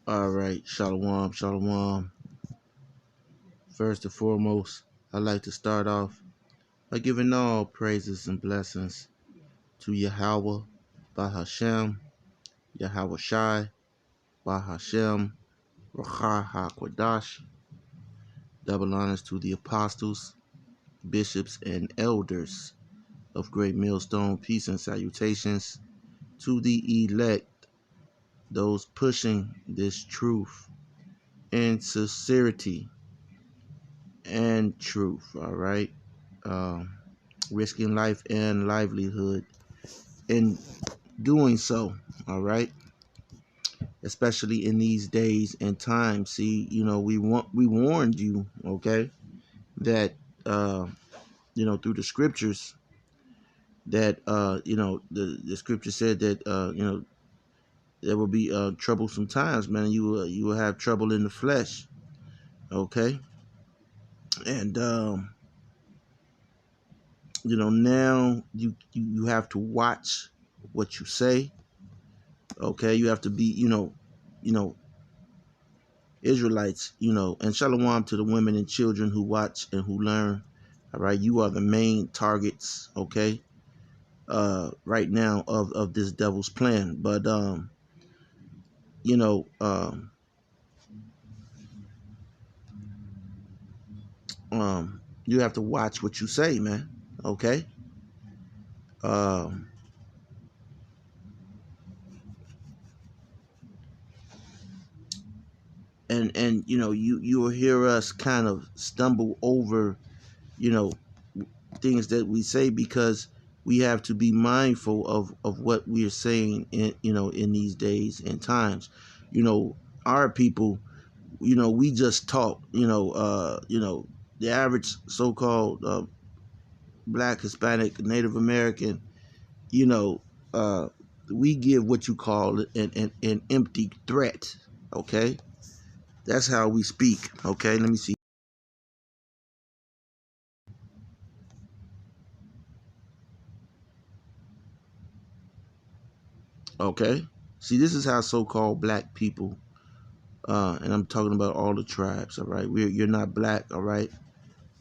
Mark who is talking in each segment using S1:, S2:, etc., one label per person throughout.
S1: All right, shalom, shalom. First and foremost, I'd like to start off by giving all praises and blessings to Yahweh, Bahashem, Yahweh Shai, Bahashem, Rachah HaKodash. Double honors to the apostles, bishops, and elders of Great Millstone. Peace and salutations to the elect, those pushing this truth in sincerity and truth. All right. Um, Risking life and livelihood in doing so. All right, especially in these days and times. See, we warned you, okay, that uh, through the scriptures that the scripture said that there will be troublesome times, man. You will have trouble in the flesh, okay, and now you have to watch what you say. Okay, you have to be, you know, Israelites, and shalom to the women and children who watch and who learn. All right, you are the main targets, okay, right now of this devil's plan. But you know, um, you have to watch what you say, man. Okay. Um, and you will hear us kind of stumble over, you know, things that we say because we have to be mindful of what we are saying in these days and times. Our people, we just talk. The average so-called Black, Hispanic, Native American, you know, uh, we give what you call an empty threat. Okay, that's how we speak. Okay, let me see. Okay, see, this is how so-called Black people, and I'm talking about all the tribes. All right, you're not Black. All right,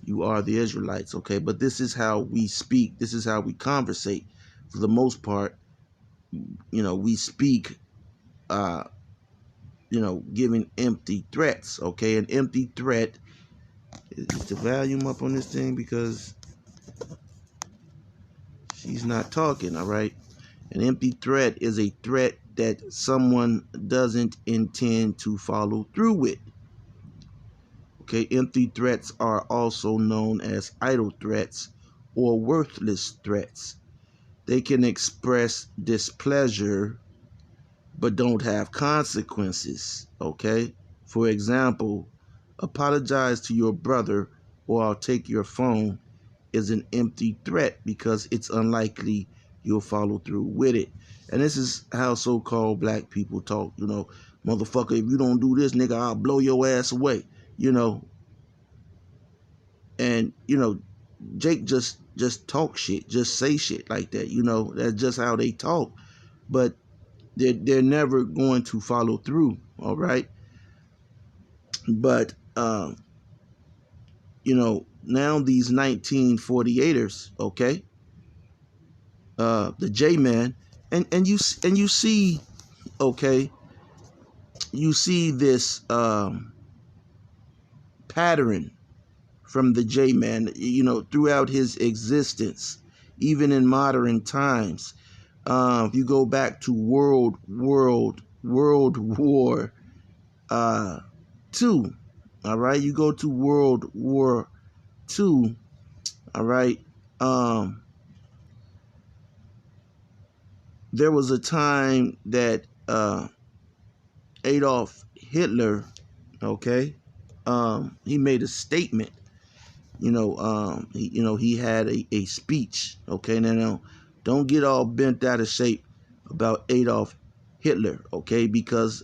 S1: you are the Israelites. Okay, but this is how we speak. This is how we conversate. For the most part, we speak. Uh, giving empty threats. Okay, an empty threat is the volume up on this thing because she's not talking. All right, an empty threat is a threat that someone doesn't intend to follow through with. Okay, empty threats are also known as idle threats or worthless threats. They can express displeasure but don't have consequences. Okay, for example, apologize to your brother or I'll take your phone is an empty threat because it's unlikely you'll follow through with it. And this is how so-called Black people talk. Motherfucker, if you don't do this, nigga, I'll blow your ass away. You know, and Jake just talk shit, just say shit like that. That's just how they talk. But they're never going to follow through. All right, but now these 1948ers, okay, the J man, and you see, okay, you see this pattern from the J man, throughout his existence, even in modern times. If you go back to World War Two, all right, you go to World War Two, all right. There was a time that Adolf Hitler, okay, he made a statement. He had a speech. Okay, now don't get all bent out of shape about Adolf Hitler. Okay, because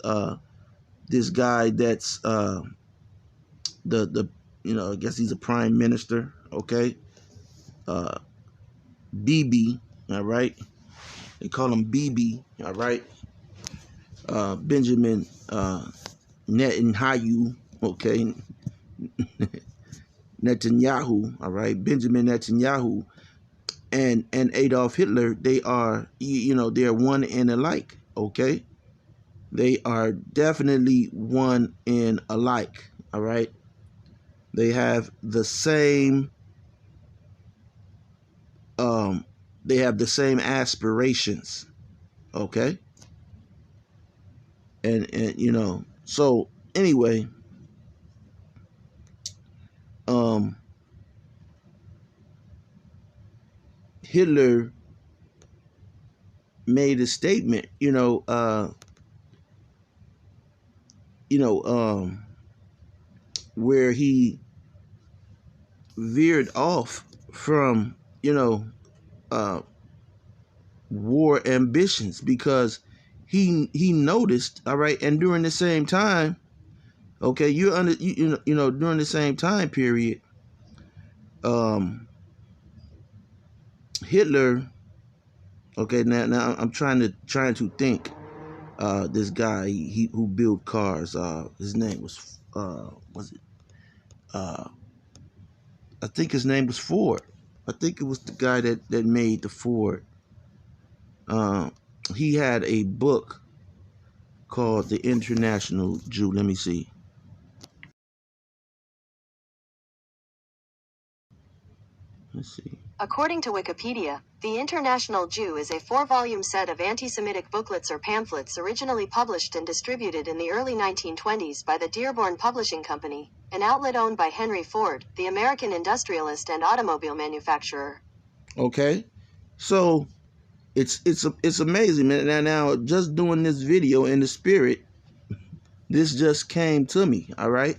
S1: this guy that's the I guess he's a prime minister. Okay, uh, BB. All right, they call him BB. All right, Benjamin. Netanyahu, okay, Netanyahu, all right, Benjamin Netanyahu, and Adolf Hitler, they are, they're one and alike, okay? They are definitely one and alike, all right? They have the same, they have the same aspirations, okay? And so anyway, Hitler made a statement, where he veered off from, uh, war ambitions, because he noticed, all right, and during the same time, okay, during the same time period, Hitler, okay, now I'm trying to think, this guy, he who built cars, his name was it I think his name was Ford. I think it was the guy that made the Ford. He had a book called The International Jew. Let me see. Let's see.
S2: According to Wikipedia, The International Jew is a 4-volume set of anti-Semitic booklets or pamphlets originally published and distributed in the early 1920s by the Dearborn Publishing Company, an outlet owned by Henry Ford, the American industrialist and automobile manufacturer.
S1: Okay, so it's amazing, man. Now just doing this video in the spirit, this just came to me. All right,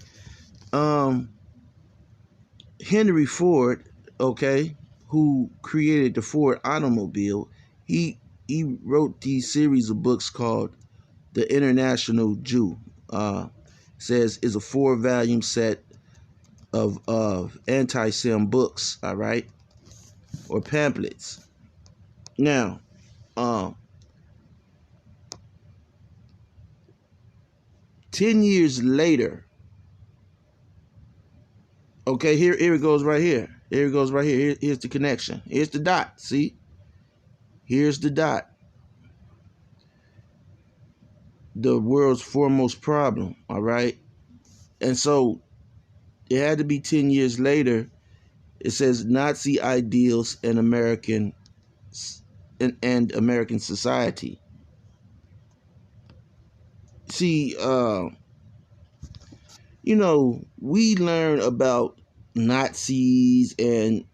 S1: Henry Ford, okay, who created the Ford automobile, he wrote these series of books called The International Jew. Says is a 4-volume set of anti-Sem books, all right, or pamphlets. Now, 10 years later, okay, here it goes right here. Here it goes right here. Here's the connection. Here's the dot. See? Here's the dot. The world's foremost problem, all right? And so it had to be 10 years later. It says Nazi ideals and American society. See, we learn about Nazis and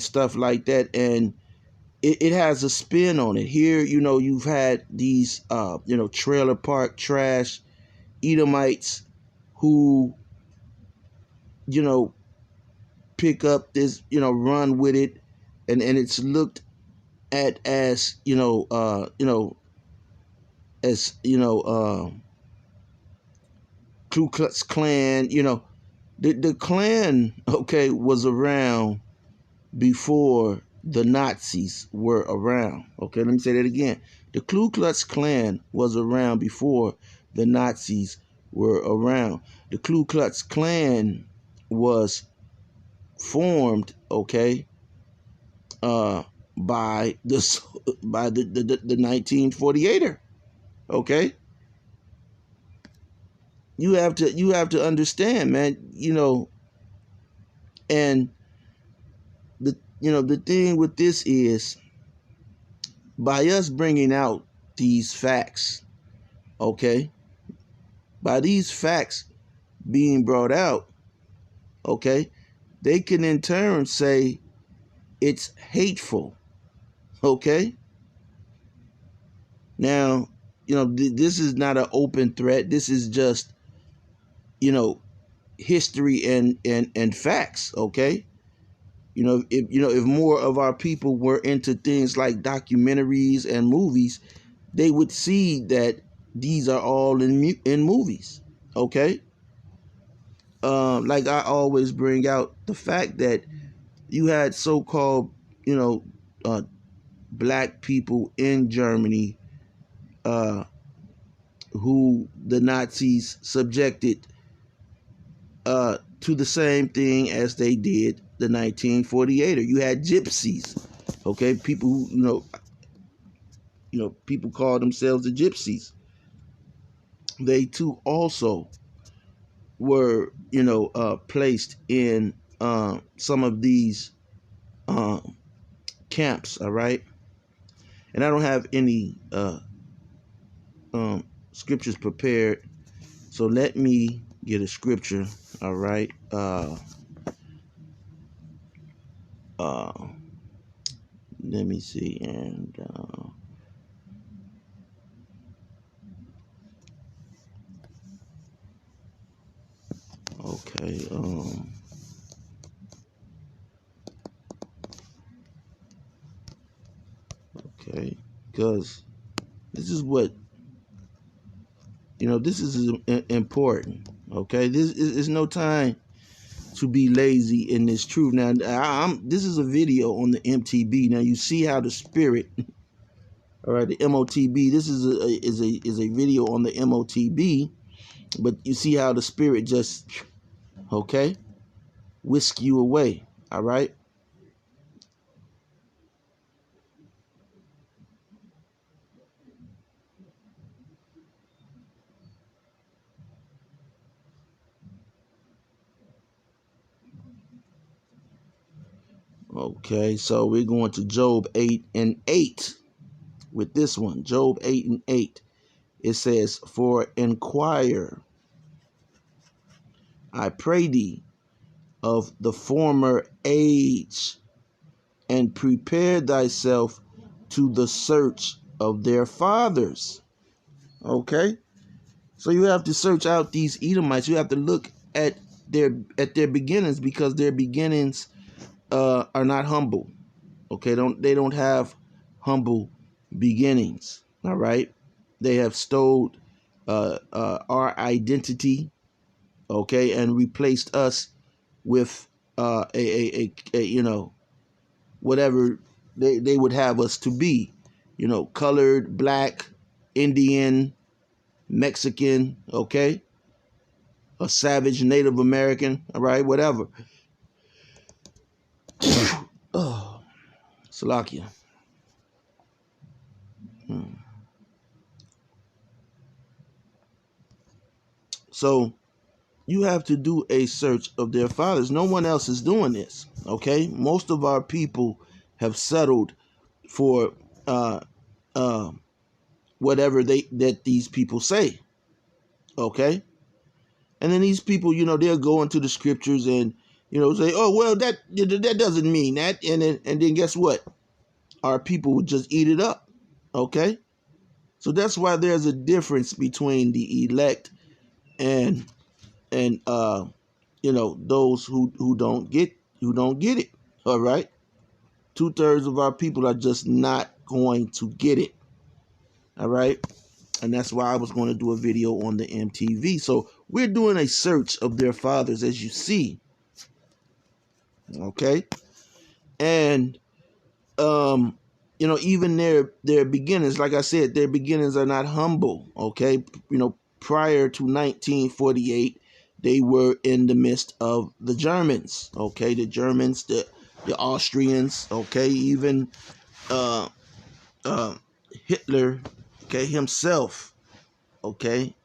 S1: stuff like that, and it has a spin on it. Here, you've had these, trailer park trash Edomites who, pick up this, run with it, and it's looked at as, as, Ku Klux Klan. The Klan, okay, was around before the Nazis were around. Okay, let me say that again. The Ku Klux Klan was around before the Nazis were around. The Ku Klux Klan was formed, okay, by the 1948er. Okay, you have to understand, man. And the thing with this is, by us bringing out these facts, okay, by these facts being brought out, okay, they can in turn say it's hateful, okay? Now, this is not an open threat. This is just, history and facts, okay? If more of our people were into things like documentaries and movies, they would see that these are all in movies, okay? Like I always bring out the fact that you had so-called, black people in Germany, who the Nazis subjected to the same thing as they did the 1948er. You had gypsies, okay, people who people call themselves the gypsies. They too also were placed in some of these camps. All right, and I don't have any scriptures prepared, so let me get a scripture. All right. Let me see. And okay. Okay. Because this is what this is important. Okay. This is no time to be lazy in this truth. Now, this is a video on the MTB. Now you see how the spirit, all right, the MOTB. This is a video on the MOTB, but you see how the spirit just whisk you away. All right. Okay, so we're going to Job 8:8 with this one. Job 8:8. It says, "For inquire, I pray thee, of the former age, and prepare thyself to the search of their fathers." Okay, so you have to search out these Edomites. You have to look at their beginnings, because their beginnings are not humble. Okay, they don't have humble beginnings. All right, they have stole our identity. Okay, and replaced us with a whatever they would have us to be. Colored, black, Indian, Mexican. Okay, a savage Native American. All right, whatever. Oh, Salakia. So you have to do a search of their fathers. No one else is doing this. Okay, most of our people have settled for whatever that these people say. Okay, and then these people, they'll go into the scriptures and say, "Oh well, that doesn't mean that," and then guess what? Our people would just eat it up. Okay, so that's why there's a difference between the elect and those who don't get it. All right, 2/3 of our people are just not going to get it. All right, and that's why I was going to do a video on the MTV. So we're doing a search of their fathers, as you see. Okay, and even their beginnings, like I said, their beginnings are not humble. Okay, prior to 1948, they were in the midst of the Germans. Okay, the Germans, the Austrians. Okay, even Hitler, okay, himself. Okay,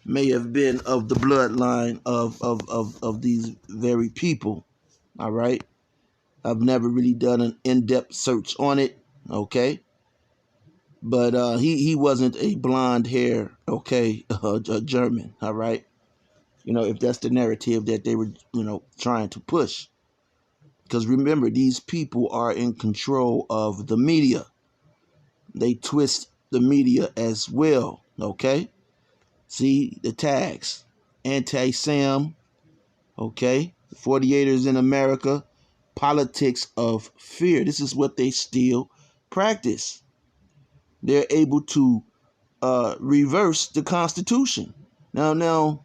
S1: may have been of the bloodline of these very people. All right, I've never really done an in-depth search on it. Okay, but he wasn't a blonde hair, okay, a German. All right, if that's the narrative that they were trying to push, because remember, these people are in control of the media. They twist the media as well. Okay, see the tags: anti-Sam, okay, 48ers in America, politics of fear. This is what they still practice. They're able to reverse the Constitution. Now,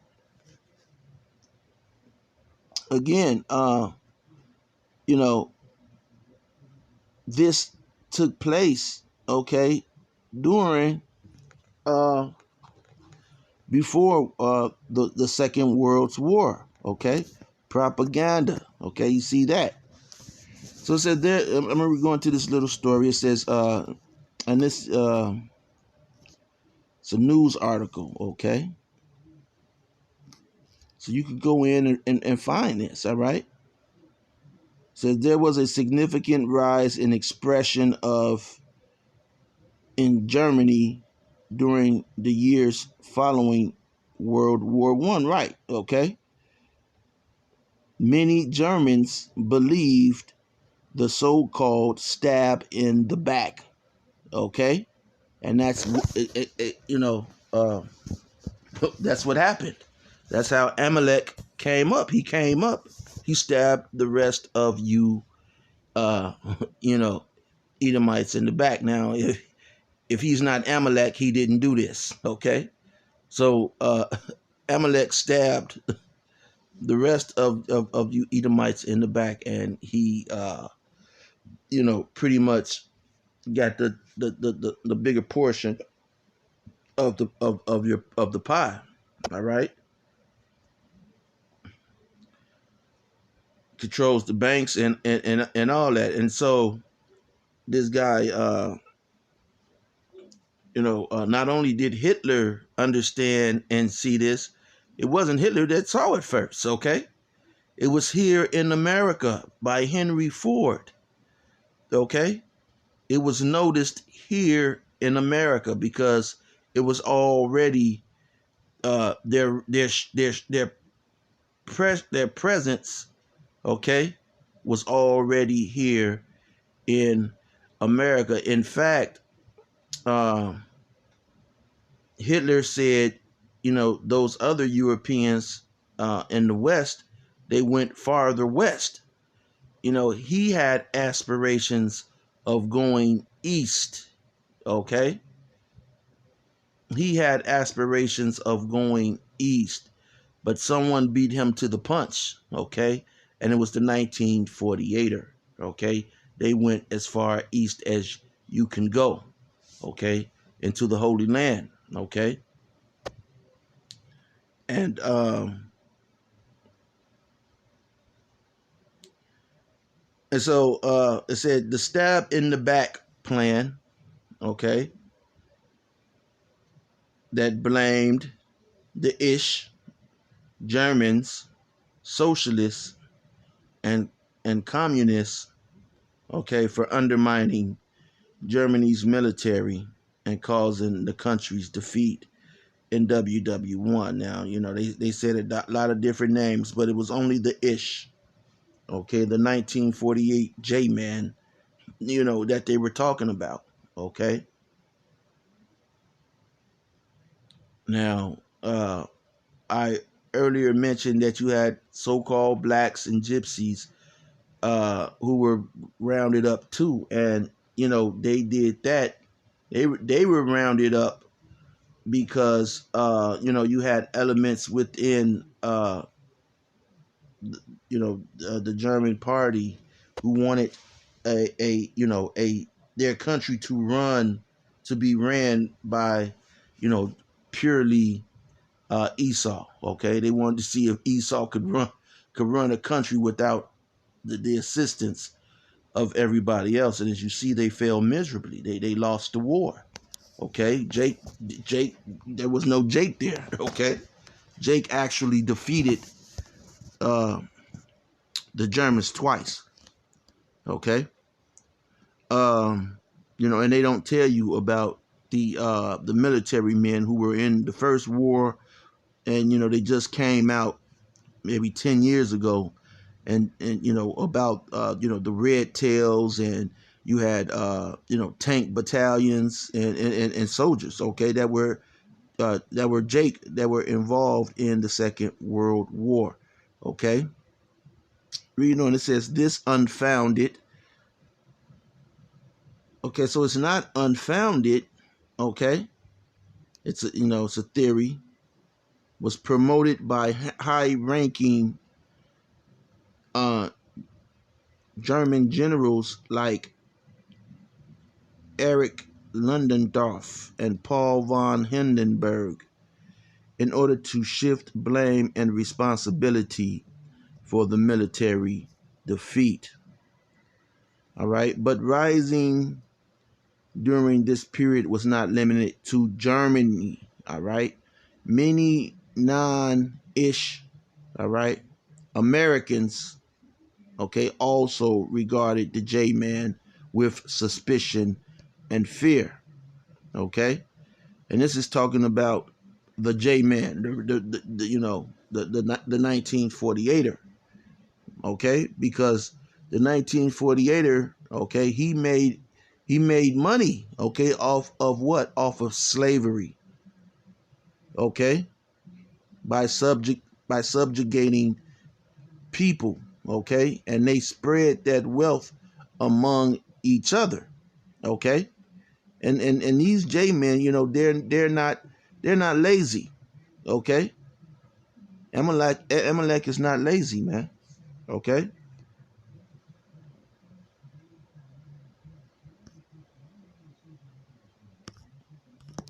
S1: again, this took place, okay, during before the Second World War. Okay, propaganda. Okay, you see that. So it said there. I remember going to this little story. It says, and this it's a news article. Okay, so you could go in and find this. All right. Says there was a significant rise in expression of in Germany during the years following World War One. Right. Okay. Many Germans believed the so-called stab in the back. Okay, and that's that's what happened. That's how Amalek came up. He came up. He stabbed the rest of you, uh, you know, Edomites in the back. Now, if he's not Amalek, he didn't do this. Okay, so Amalek stabbed the rest of you Edomites in the back, and he, pretty much got the bigger portion of the pie. All right, controls the banks and all that. And so this guy, not only did Hitler understand and see this, it wasn't Hitler that saw it first. Okay, it was here in America by Henry Ford. Okay, it was noticed here in America because it was already their presence, okay, was already here in America. In fact, Hitler said, those other Europeans in the West, they went farther west. He had aspirations of going east, okay? He had aspirations of going east, but someone beat him to the punch, okay? And it was the 1948er, okay? They went as far east as you can go, okay? Into the Holy Land, okay? And so it said the stab in the back plan, okay, that blamed the Ish, Germans, socialists, and communists, okay, for undermining Germany's military and causing the country's defeat in WW1. Now, they said a lot of different names, but it was only the Ish, okay, the 1948 J-Man, that they were talking about, okay? Now, I earlier mentioned that you had so-called blacks and gypsies who were rounded up too, and they did that. They were rounded up because you had elements within the German party who wanted their country to be ran by purely Esau. Okay, they wanted to see if Esau could run a country without the assistance of everybody else. And as you see, they failed miserably. They lost the war. Okay, Jake, there was no Jake there. Okay, Jake actually defeated the Germans twice. Okay, and they don't tell you about the military men who were in the first war, and they just came out maybe 10 years ago, and about the Red Tails, and you had tank battalions and soldiers, okay, that were involved in the Second World War. Okay, reading on, it says this unfounded. Okay, so it's not unfounded. Okay, it's a theory. Was promoted by high-ranking German generals like Erich Ludendorff and Paul von Hindenburg in order to shift blame and responsibility for the military defeat. All right. But rising during this period was not limited to Germany. All right. Many non-ish, all right, Americans, okay, also regarded the J-Man with suspicion and fear. Okay. And this is talking about the J-Man, the 1948er. Okay, because the 1948er, okay, he made money, okay, off of what? Off of slavery, okay, by subjugating people, okay, and they spread that wealth among each other, okay, and these J men, they're not lazy, okay. Amalek is not lazy, man, okay.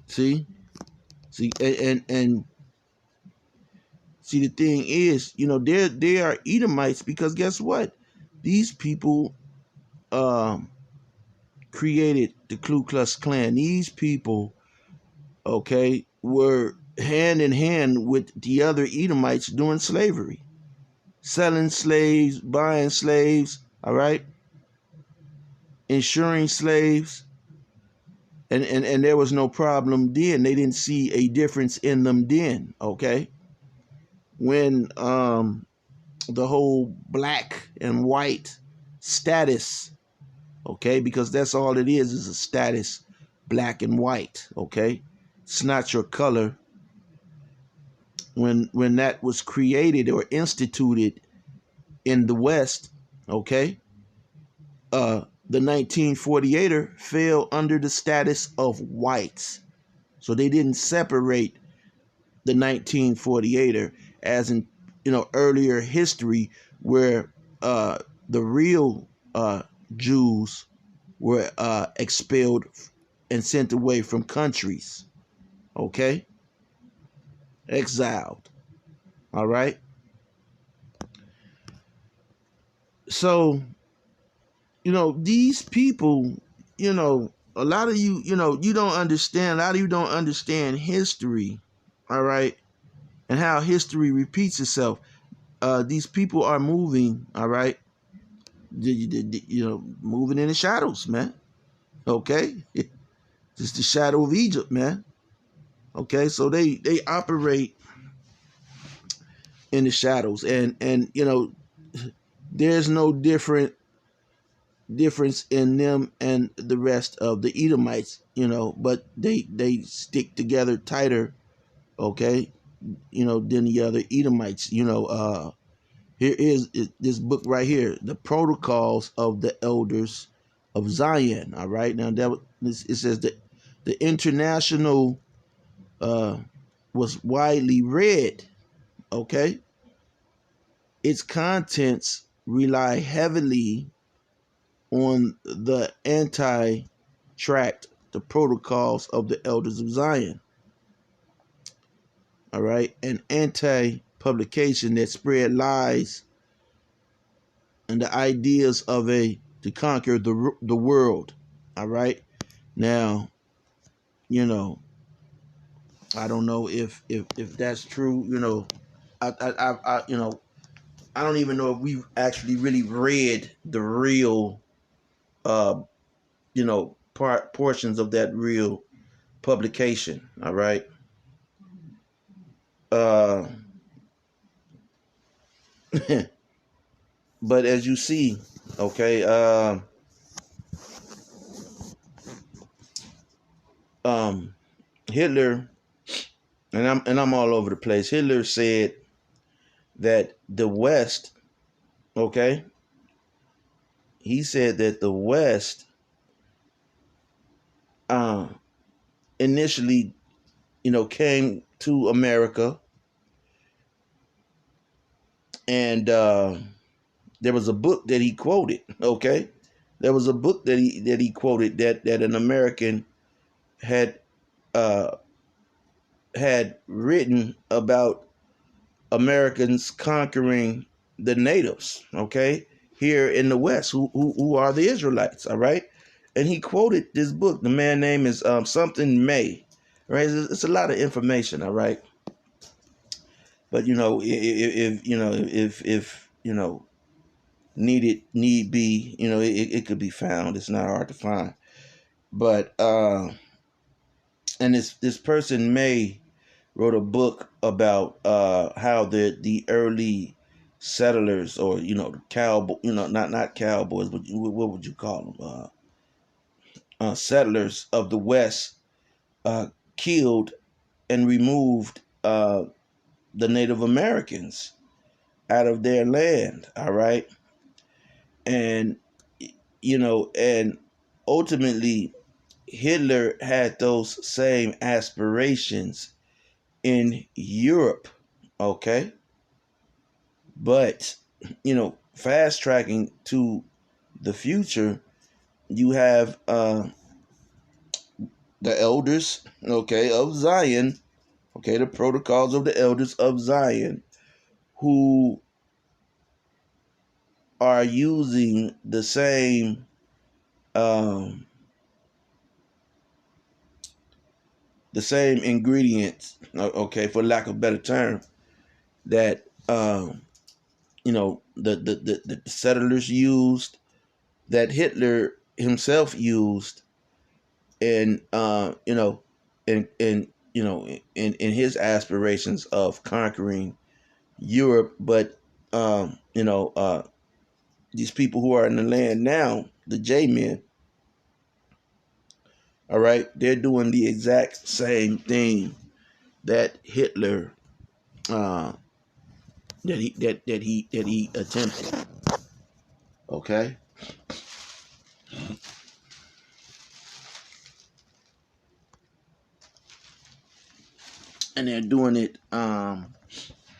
S1: See, and see, the thing is, they are Edomites because guess what? These people created the Ku Klux Klan. These people, okay, were hand in hand with the other Edomites doing slavery, selling slaves, buying slaves, all right, insuring slaves, and there was no problem then. They didn't see a difference in them then, okay? When the whole black and white status, okay, because that's all it is a status, black and white, okay? It's not your color. When that was created or instituted in the West, okay, the 1948er fell under the status of whites. So they didn't separate the 1948er as in, earlier history where the real Jews were expelled and sent away from countries, okay? Exiled, all right? So, these people, a lot of you, you don't understand, a lot of you don't understand history, all right? And how history repeats itself. These people are moving, all right? Moving in the shadows, man. Okay? Just the shadow of Egypt, man. Okay? So they operate in the shadows. And there's no difference in them and the rest of the Edomites, but they stick together tighter, okay, than the other Edomites. Here is this book right here, The Protocols of the Elders of Zion. All right, now it says that the International was widely read. Okay, its contents rely heavily on the anti-tract, the Protocols of the Elders of Zion. All right, an anti-publication that spread lies and the ideas of to conquer the world. All right, now, I don't know if that's true. I don't even know if we've actually really read the real portions of that real publication. All right. But as you see, okay, Hitler, and I'm all over the place. Hitler said that the West, okay, he said that the West initially, came to America, and there was a book that he quoted, okay? There was a book that he quoted that an American had had written about Americans conquering the natives, okay, here in the West, who are the Israelites, all right? And he quoted this book. The man name is something May, right? It's a lot of information, all right? But if need be, it could be found. It's not hard to find. But and this person May wrote a book about how the early settlers, or the cowboy, not cowboys, but what would you call them? Settlers of the West killed and removed the Native Americans out of their land. All right, and and ultimately Hitler had those same aspirations in Europe. Okay, but fast tracking to the future, you have the elders, okay, of Zion, okay, the protocols of the elders of Zion, who are using um, the same ingredients, okay, for lack of a better term, that the settlers used, that Hitler himself used, and in his aspirations of conquering Europe. But these people who are in the land now, the J men, all right, they're doing the exact same thing that Hitler that he attempted. Okay, and they're doing it.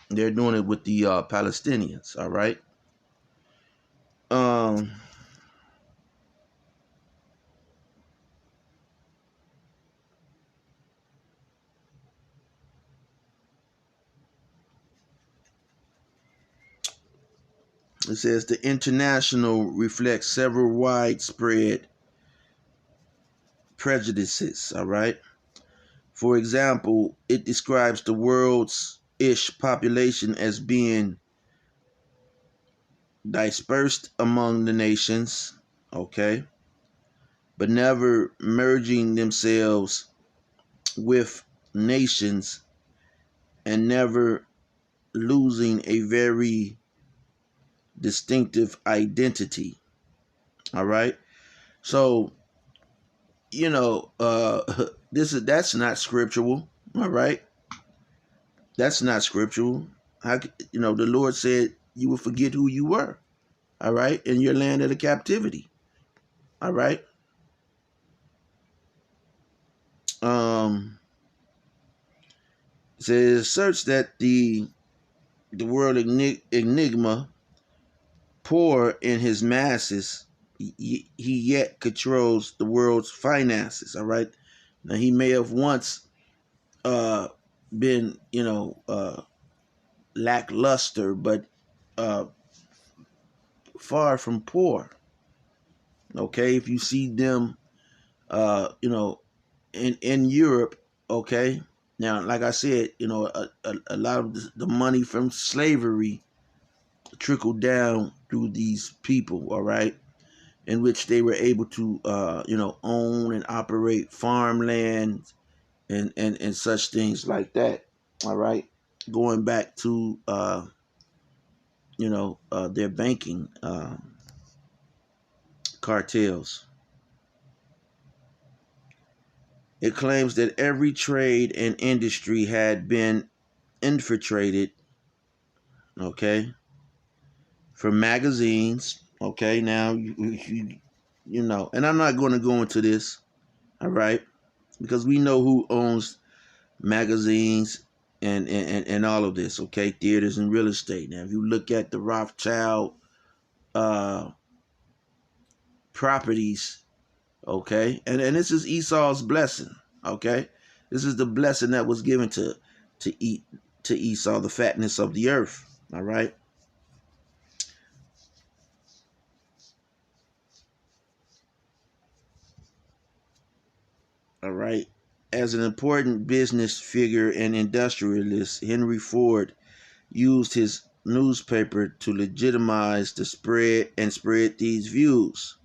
S1: They're doing it with the Palestinians. All right. Um, it says the international reflects several widespread prejudices. All right. For example, it describes the world's ish population as being dispersed among the nations, okay, but never merging themselves with nations, and never losing a very distinctive identity. All right. So, that's not scriptural. All right. That's not scriptural. The Lord said you will forget who you were. All right. In your land of the captivity. All right. Um, it says search that the world enigma, poor in his masses, he yet controls the world's finances. All right. Now he may have once been, lackluster, but uh, far from poor. Okay, if you see them, in Europe, okay. Now, like I said, a lot of the money from slavery trickled down through these people, all right, in which they were able to, own and operate farmland and such things like that, all right, going back to, their banking cartels. It claims that every trade and industry had been infiltrated, okay, from magazines, okay. Now, and I'm not going to go into this, all right, because we know who owns magazines and all of this, okay, theaters and real estate. Now, if you look at the Rothschild uh, properties, okay, and this is Esau's blessing, okay. This is the blessing that was given to Esau, the fatness of the earth. All right. All right. As an important business figure and industrialist, Henry Ford used his newspaper to legitimize the spread these views.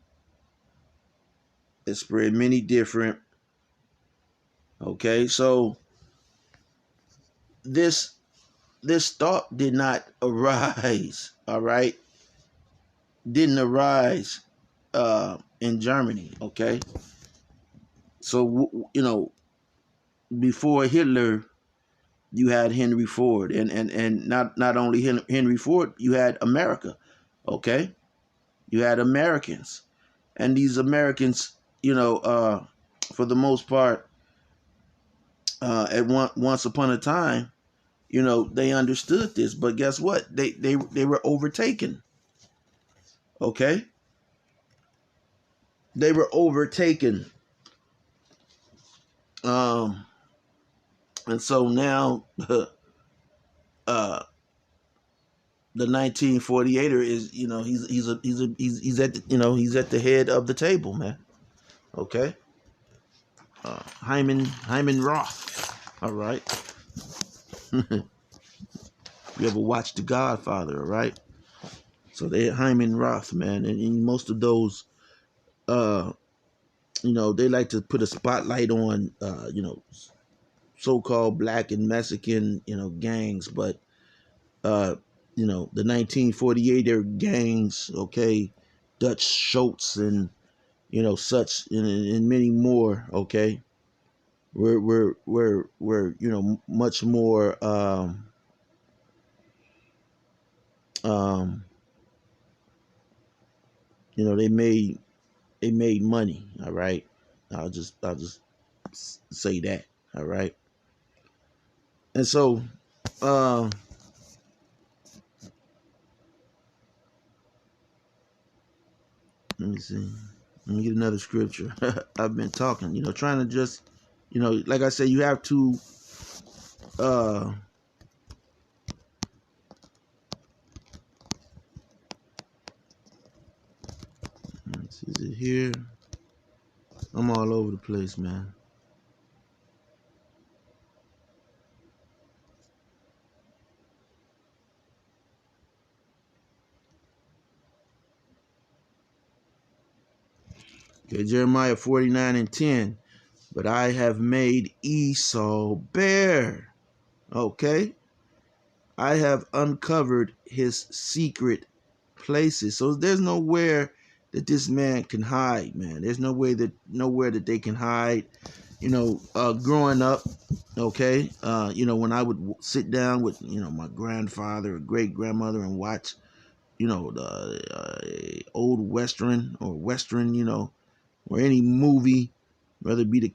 S1: It spread many different. Okay, so this thought did not arise. All right, didn't arise in Germany. Okay, so before Hitler, you had Henry Ford, and not only Henry Ford, you had America. Okay, you had Americans, and these Americans, for the most part, once upon a time, they understood this, but guess what? They were overtaken. Okay, they were overtaken. And so now, the 1948er is, he's at he's at the head of the table, man. Okay, Hyman Roth. All right. You ever watched The Godfather? All right. So they Hyman Roth, man, and most of those, they like to put a spotlight on, so-called black and Mexican, gangs, but the 1948er gangs, okay, Dutch Schultz and such, and many more, okay, were much more they made money. All right, I'll just say that. All right, and so let me see. Let me get another scripture. I've been talking, trying to just, like I said, you have to is it here? I'm all over the place, man. Okay, Jeremiah 49:10. But I have made Esau bare. Okay. I have uncovered his secret places. So there's nowhere that this man can hide, man. There's nowhere that they can hide. Growing up, okay, when I would sit down with, my grandfather or great grandmother and watch, the old Western or Western, or any movie, whether it be the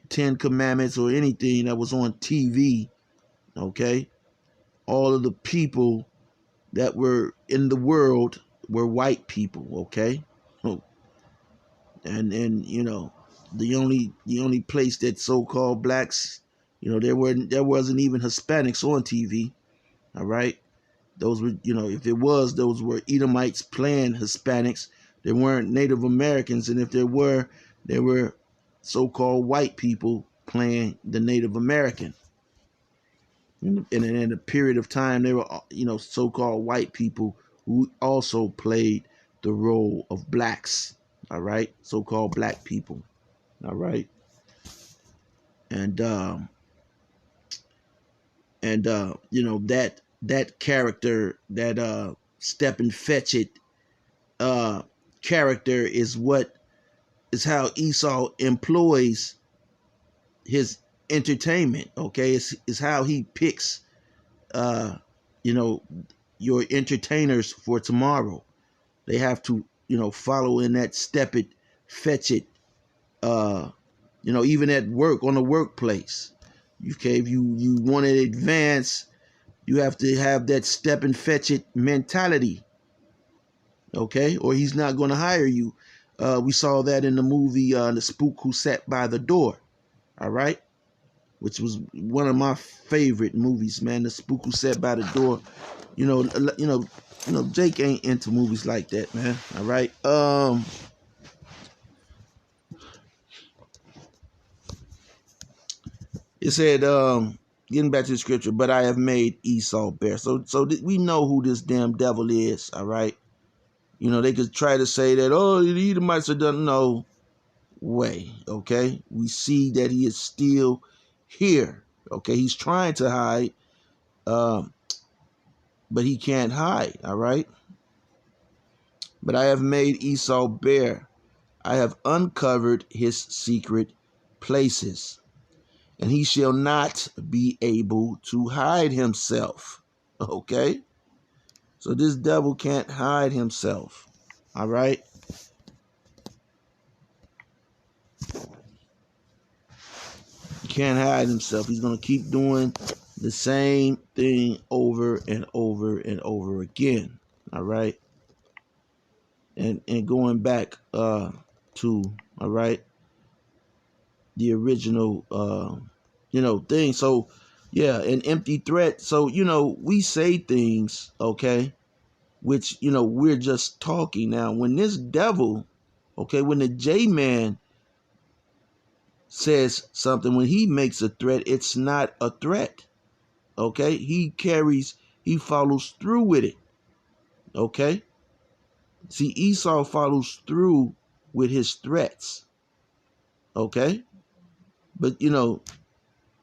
S1: Ten Commandments or anything that was on TV, okay, all of the people that were in the world were white people, okay? And the only place that so-called blacks, there wasn't even Hispanics on TV, all right? Those were, if there was, those were Edomites playing Hispanics. They weren't Native Americans, and if there were, they were so-called white people playing the Native American. And in a period of time, there were, so-called white people who also played the role of blacks, all right? So-called black people, all right? And that character, that Stepin Fetchit character is how Esau employs his entertainment, okay? It's how he picks your entertainers for tomorrow. They have to, follow in that Stepin Fetchit, even at work, on the workplace. Okay, if you want to advance, you have to have that Stepin Fetchit mentality, okay, or he's not going to hire you. We saw that in the movie The Spook Who Sat by the Door, all right? which was one of my favorite movies, man. The Spook Who Sat by the Door. Jake ain't into movies like that, man. All right. It said, getting back to the scripture, but I have made Esau bare. So we know who this damn devil is, all right? They could try to say that, oh, the Edomites are done. No way, okay? We see that he is still here, okay? He's trying to hide, but he can't hide, all right? But I have made Esau bare. I have uncovered his secret places, and he shall not be able to hide himself. Okay? So this devil can't hide himself. All right? He can't hide himself. He's going to keep doing the same thing over and over and over again. All right? And going back to, all right, the original thing. So yeah, an empty threat. So we say things, okay, which we're just talking. Now when this devil, okay, when the J-man says something, when he makes a threat, it's not a threat, okay? He follows through with it, okay? See, Esau follows through with his threats, okay? But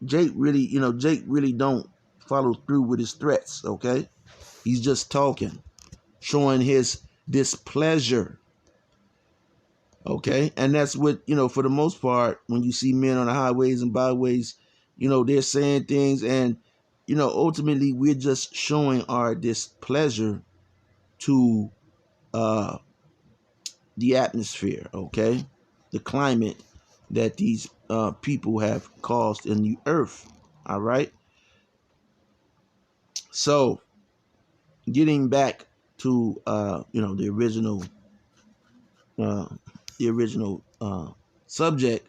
S1: Jake really don't follow through with his threats, okay? He's just talking, showing his displeasure, okay? And that's what, for the most part, when you see men on the highways and byways, they're saying things, and, ultimately we're just showing our displeasure to the atmosphere, okay? The climate that these people have caused in the earth, all right? So, getting back to the original subject,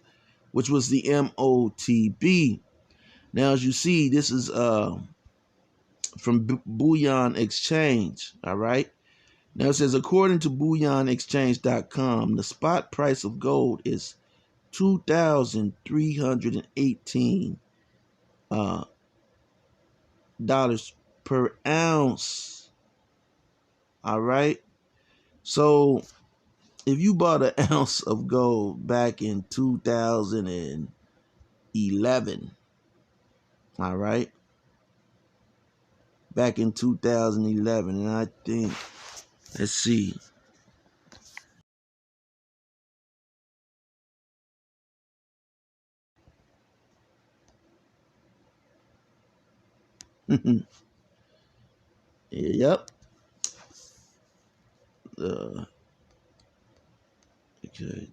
S1: which was the MOTB. Now, as you see, this is from Bullion Exchange. All right. Now it says, according to BullionExchange.com, the spot price of gold is $2,318 dollars per ounce. All right. So if you bought an ounce of gold back in 2011, all right, back in 2011, and I think, let's see, yep, okay,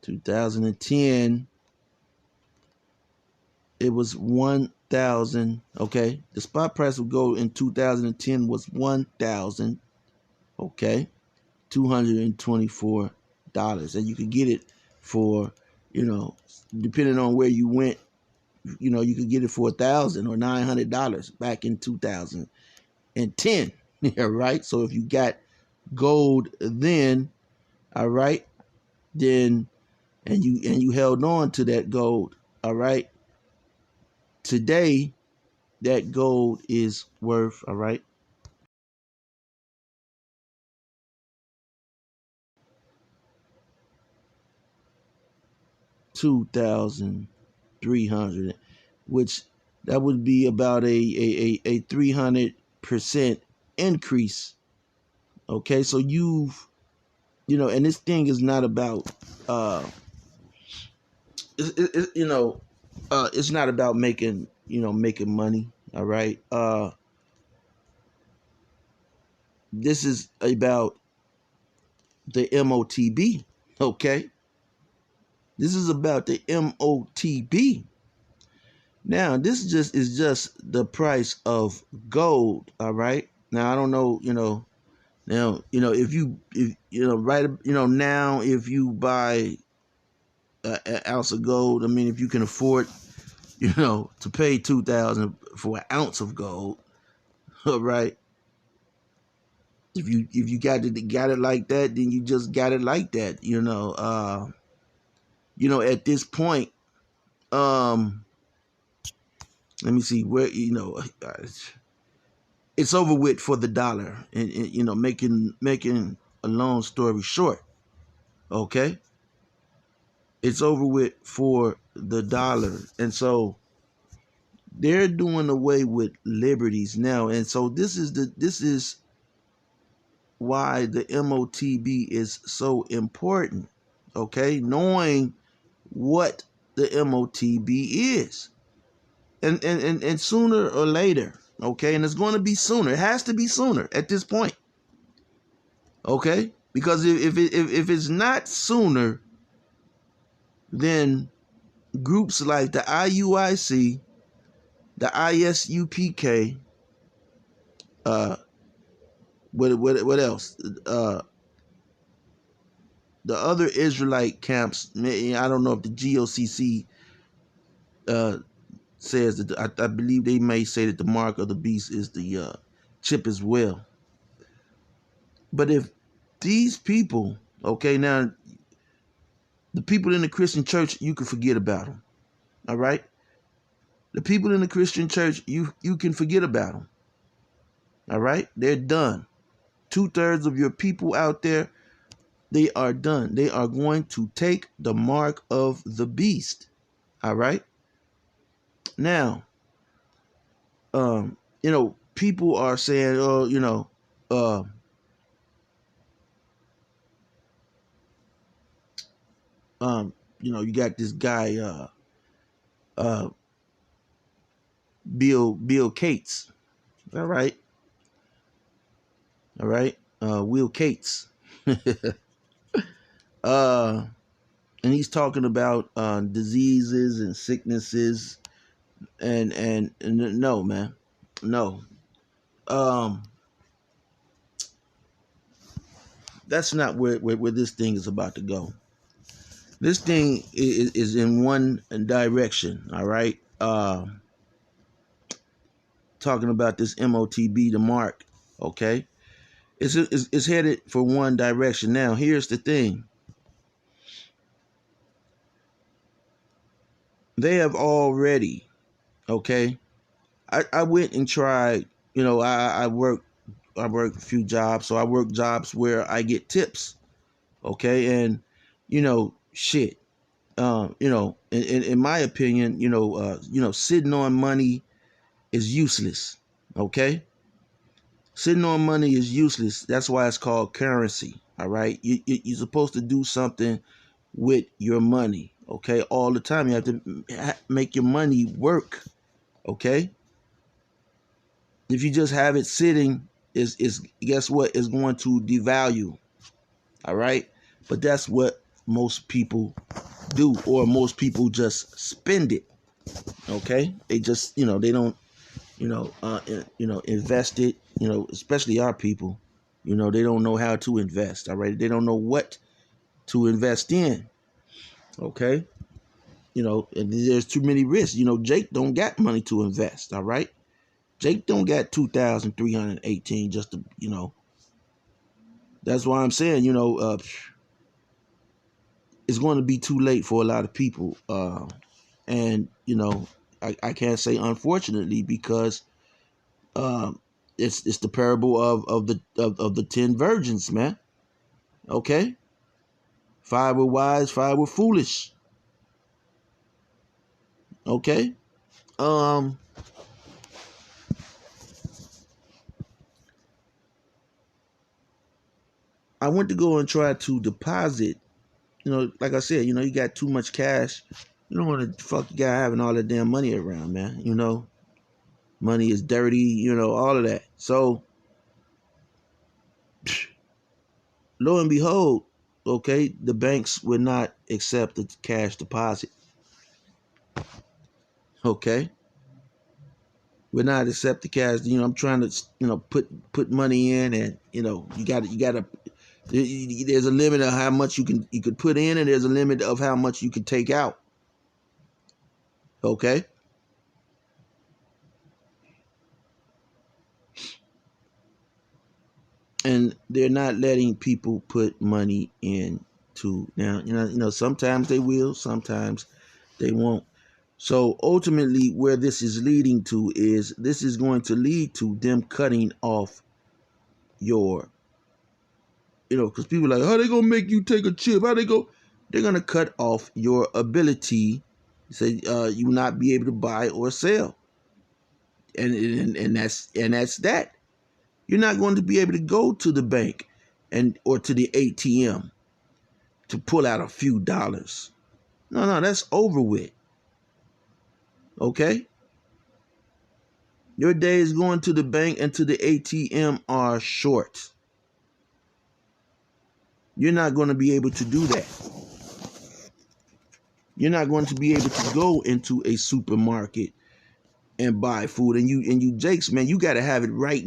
S1: 2010, it was 1,000. Okay, the spot price of gold in 2010 was 1,000. Okay, $224, and you could get it for, depending on where you went, you could get it for $1,000 or $900 back in 2010. Yeah, right. So if you got gold then, all right, then and you held on to that gold, all right, today that gold is worth, all right, $2,300, which that would be about a 300% increase. Okay, so and this thing is not about it's not about making money. All right, this is about the MOTB. Okay, this is about the MOTB. Now, this is just the price of gold. All right. Now, I don't know. Now, if now if you buy an ounce of gold, I mean, if you can afford, to pay $2,000 for an ounce of gold. All right. If you got it like that, then you just got it like that. At this point, let me see where it's over with for the dollar, and making a long story short, okay, it's over with for the dollar, and so they're doing away with liberties now, and so this is why the MOTB is so important, okay, knowing what the MOTB is, and sooner or later, okay, and it's going to be sooner. It has to be sooner at this point, okay, because if it's not sooner, then groups like the IUIC, the ISUPK, what else? The other Israelite camps. I don't know if the GOCC says that. I believe they may say that the mark of the beast is the chip as well. But if these people, okay, now the people in the Christian church, you can forget about them. All right, the people in the Christian church, you can forget about them. All right, they're done. 2/3 of your people out there, they are done. They are going to take the mark of the beast. All right. Now, people are saying, oh, you got this guy, Bill Cates. All right. Will Cates. And he's talking about diseases and sicknesses, and no, man, no. That's not where this thing is about to go. This thing is in one direction, all right? Talking about this MOTB, the mark, okay? It's headed for one direction. Now, here's the thing. They have already, okay? I went and tried, I work a few jobs, so I work jobs where I get tips, okay? And, shit, in my opinion, sitting on money is useless, okay? Sitting on money is useless. That's why it's called currency, all right? You're supposed to do something with your money, okay? All the time. You have to make your money work, okay? If you just have it sitting, is guess what? Is going to devalue, all right? But that's what most people do, or most people just spend it, okay? They just, they don't, invest it, especially our people, they don't know how to invest, all right? They don't know what to invest in, okay? And there's too many risks. Jake don't got money to invest, all right? Jake don't got 2,318 just to, that's why I'm saying, it's going to be too late for a lot of people. And, I can't say unfortunately, because it's the parable of the 10 virgins, man. Okay? 5 were wise, 5 were foolish. Okay? I went to go and try to deposit, like I said, you got too much cash. You don't want to fuck guy having all that damn money around, man. Money is dirty, all of that. So, lo and behold, okay, the banks would not accept the cash deposit. Okay? Would not accept the cash. I'm trying to, put money in, and, you gotta, there's a limit of how much you could put in, and there's a limit of how much you can take out. Okay? and they're not letting people put money into. Now, sometimes they will, sometimes they won't. So ultimately, where this is leading to is this is going to lead to them cutting off your, because people are like, how they gonna make you take a chip? How they go? They're gonna cut off your ability, say, you not be able to buy or sell, and that's that. You're not going to be able to go to the bank or to the ATM to pull out a few dollars. No, that's over with. Okay? Your days going to the bank and to the ATM are short. You're not going to be able to do that. You're not going to be able to go into a supermarket and buy food. And you Jakes, man, you got to have it right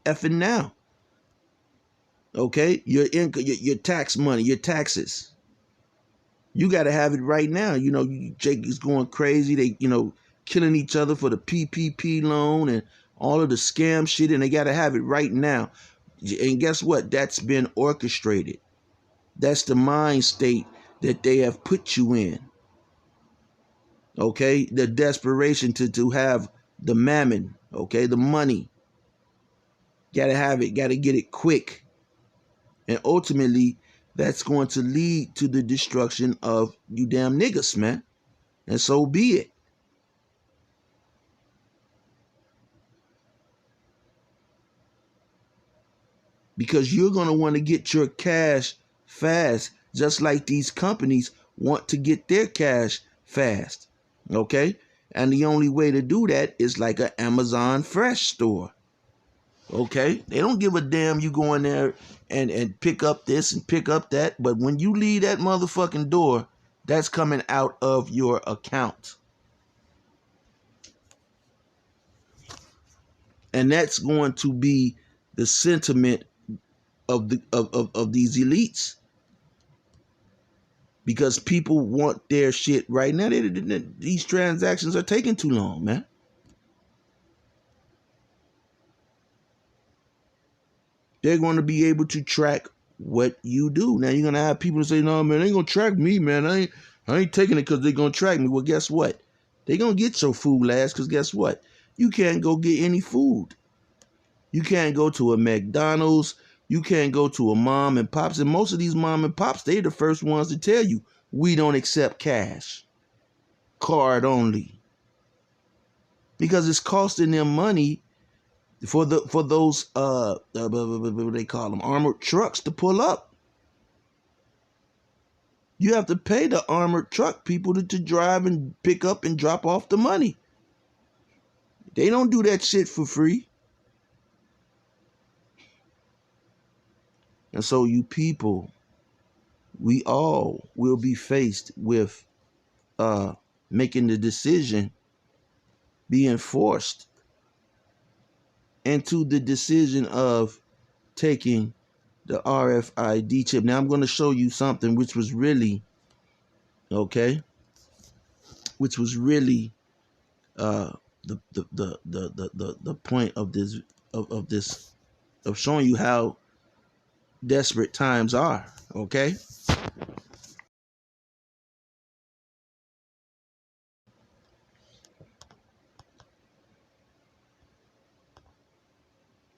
S1: effing now. Okay? Your income, your tax money, your taxes. You got to have it right now. Jake is going crazy. They, killing each other for the PPP loan and all of the scam shit, and they got to have it right now. And guess what? That's been orchestrated. That's the mind state that they have put you in. Okay? The desperation to have the mammon, okay? The money. Got to have it. Got to get it quick. And ultimately, that's going to lead to the destruction of you damn niggas, man. And so be it. Because you're going to want to get your cash fast, just like these companies want to get their cash fast. Okay? And the only way to do that is like an Amazon Fresh store. Okay? They don't give a damn you go in there and pick up this and pick up that. But when you leave that motherfucking door, that's coming out of your account. And that's going to be the sentiment of these elites, because people want their shit right now. These transactions are taking too long, man. They're going to be able to track what you do. Now you're going to have people say, no, man, they ain't going to track me, man. I ain't taking it because they're going to track me. Well, guess what? They're going to get your food last, because guess what? You can't go get any food. You can't go to a McDonald's. You can't go to a mom and pops. And most of these mom and pops, they're the first ones to tell you, we don't accept cash. Card only. Because it's costing them money for those what they call them, armored trucks to pull up. You have to pay the armored truck people to drive and pick up and drop off the money. They don't do that shit for free. And so you people, we all will be faced with making the decision, being forced into the decision of taking the RFID chip. Now I'm going to show you something which was really, the point of this of showing you how desperate times are. Okay.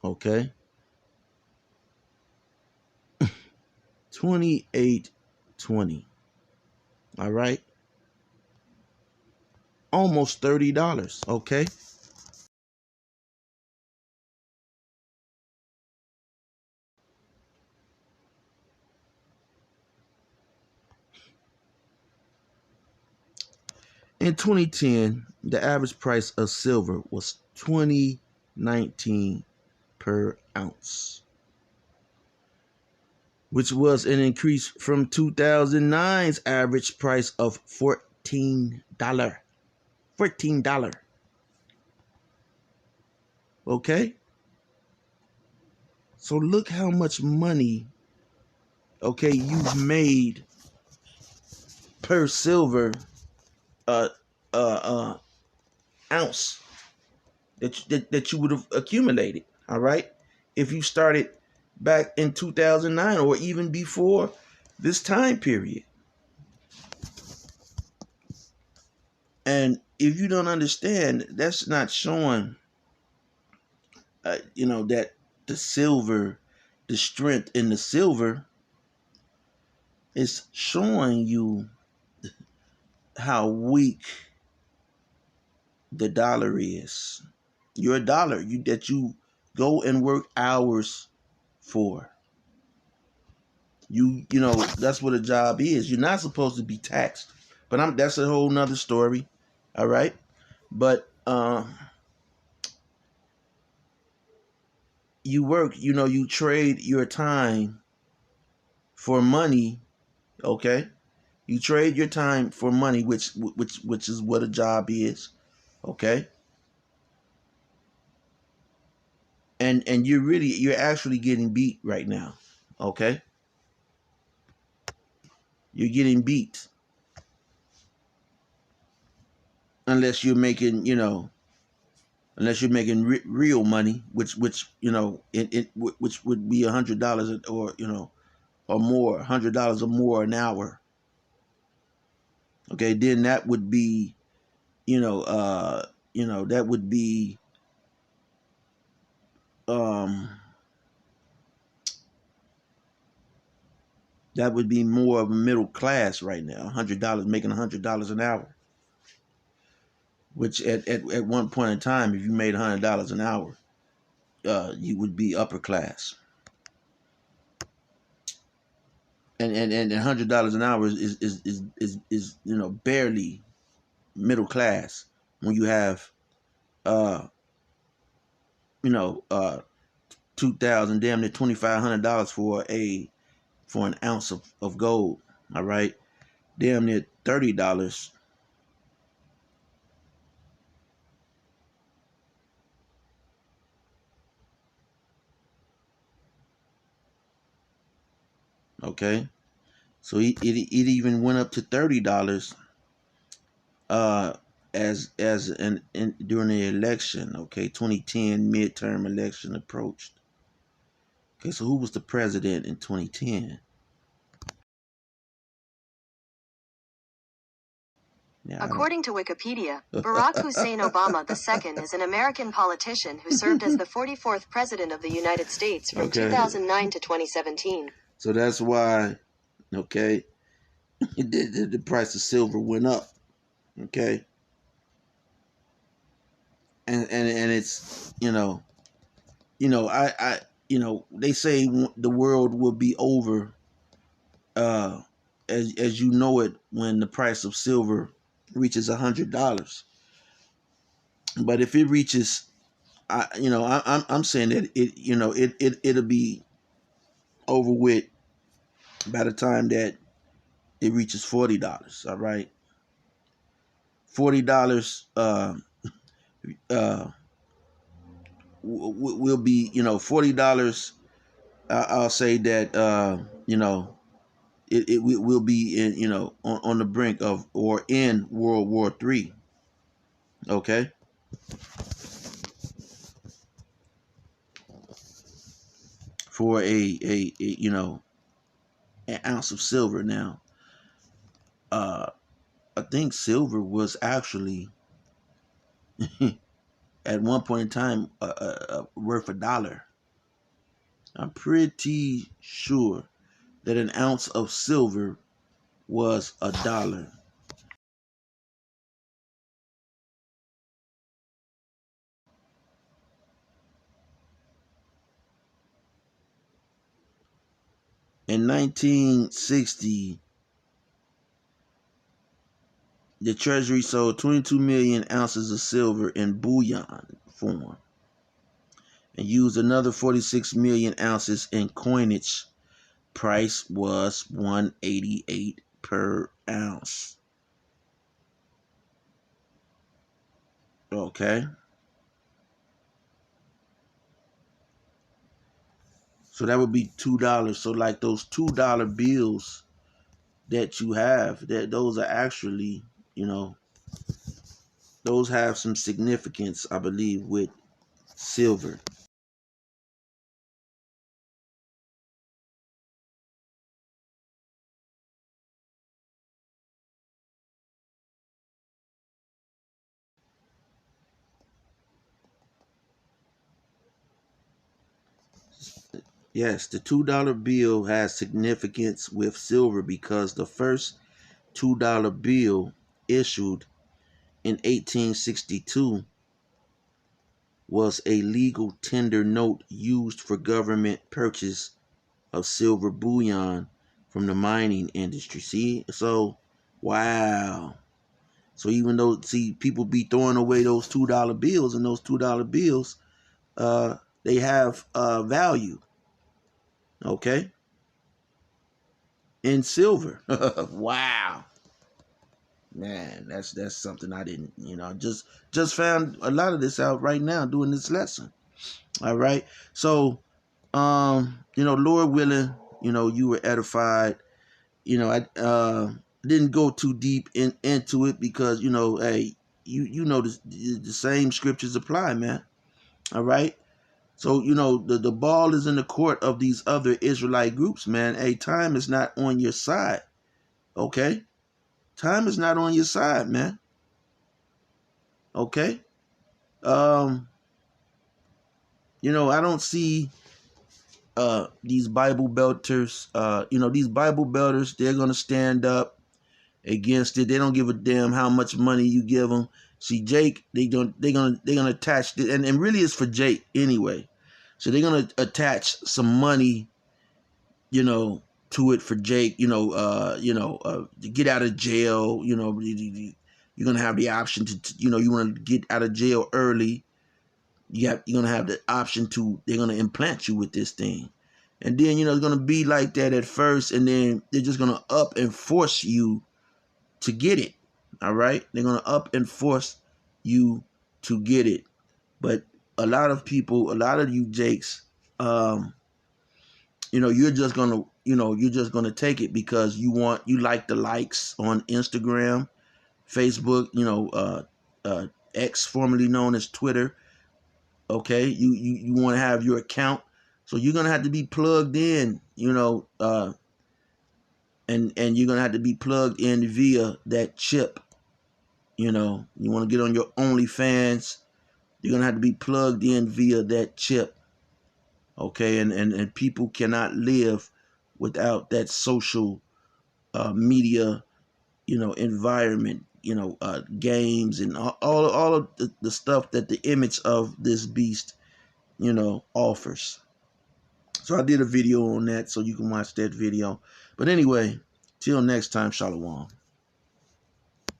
S1: Okay. 28.20. All right. Almost $30. Okay. In 2010, the average price of silver was $20.19 per ounce, which was an increase from 2009's average price of $14. $14. Okay? So look how much money, okay, you've made per silver ounce that you would have accumulated. All right? If you started back in 2009 or even before this time period. And if you don't understand, that's not showing, that the silver, the strength in the silver is showing you how weak the dollar is. Your dollar that you go and work hours for. That's what a job is. You're not supposed to be taxed. But that's a whole nother story. All right. But you work, you trade your time for money. Okay. You trade your time for money, which is what a job is. Okay. And you're actually getting beat right now. Okay. You're getting beat unless you're making, real money, which which would be $100 or more, $100 or more an hour. Okay, then that would be, that would be, that would be more of a middle class right now. $100, making $100 an hour, which at one point in time, if you made $100 an hour, you would be upper class. And $100 an hour is barely middle class when you have uh 2,000, damn near $2,500 for an ounce of gold. All right, damn near $30. Okay, so it even went up to $30 during the election. Okay, 2010 midterm election approached. Okay, so who was the president in 2010? Yeah,
S2: According to Wikipedia, Barack Hussein Obama II is an American politician who served as the 44th President of the United States from 2009 to 2017.
S1: So that's why, okay, the price of silver went up. Okay, and it's they say the world will be over as you know it when the price of silver reaches $100. But if it reaches, I'm saying that it'll be over with by the time that it reaches $40. All right, $40 will be $40. I'll say that it will be in on the brink of or in World War III. Okay, for an ounce of silver. Now, I think silver was actually at one point in time worth $1. I'm pretty sure that an ounce of silver was $1. In 1960, the Treasury sold 22 million ounces of silver in bullion form and used another 46 million ounces in coinage. Price was $188 per ounce. Okay. So that would be $2. So like those $2 bills that you have, that those are actually, those have some significance, I believe, with silver. Yes, the $2 bill has significance with silver because the first $2 bill issued in 1862 was a legal tender note used for government purchase of silver bullion from the mining industry. See? So, wow. So even though, see, people be throwing away those $2 bills, and those $2 bills, they have value, okay, in silver. Wow. Man, that's something I didn't, just found a lot of this out right now doing this lesson. All right. So, Lord willing, you were edified. I didn't go too deep into it because, hey, the same scriptures apply, man. All right. So, the ball is in the court of these other Israelite groups, man. Hey, time is not on your side. Okay? Time is not on your side, man. Okay? I don't see these Bible belters, these Bible belters, they're gonna stand up against it. They don't give a damn how much money you give them. See, Jake, they're gonna attach it, and really it's for Jake anyway. So they're gonna attach some money, to it for Jake, to get out of jail. You're gonna have the option to, you want to get out of jail early. You're gonna have the option to. They're gonna implant you with this thing, and then it's gonna be like that at first, and then they're just gonna up and force you to get it. All right, they're gonna up and force you to get it. But a lot of people, a lot of you Jakes, you're just gonna take it because you like the likes on Instagram, Facebook, X, formerly known as Twitter. Okay, you want to have your account, so you're gonna have to be plugged in, and you're gonna have to be plugged in via that chip. You want to get on your OnlyFans, you're gonna have to be plugged in via that chip. Okay, and people cannot live without that social media, environment, games and all of the stuff that the image of this beast, offers. So I did a video on that, so you can watch that video. But anyway, till next time, Shalom.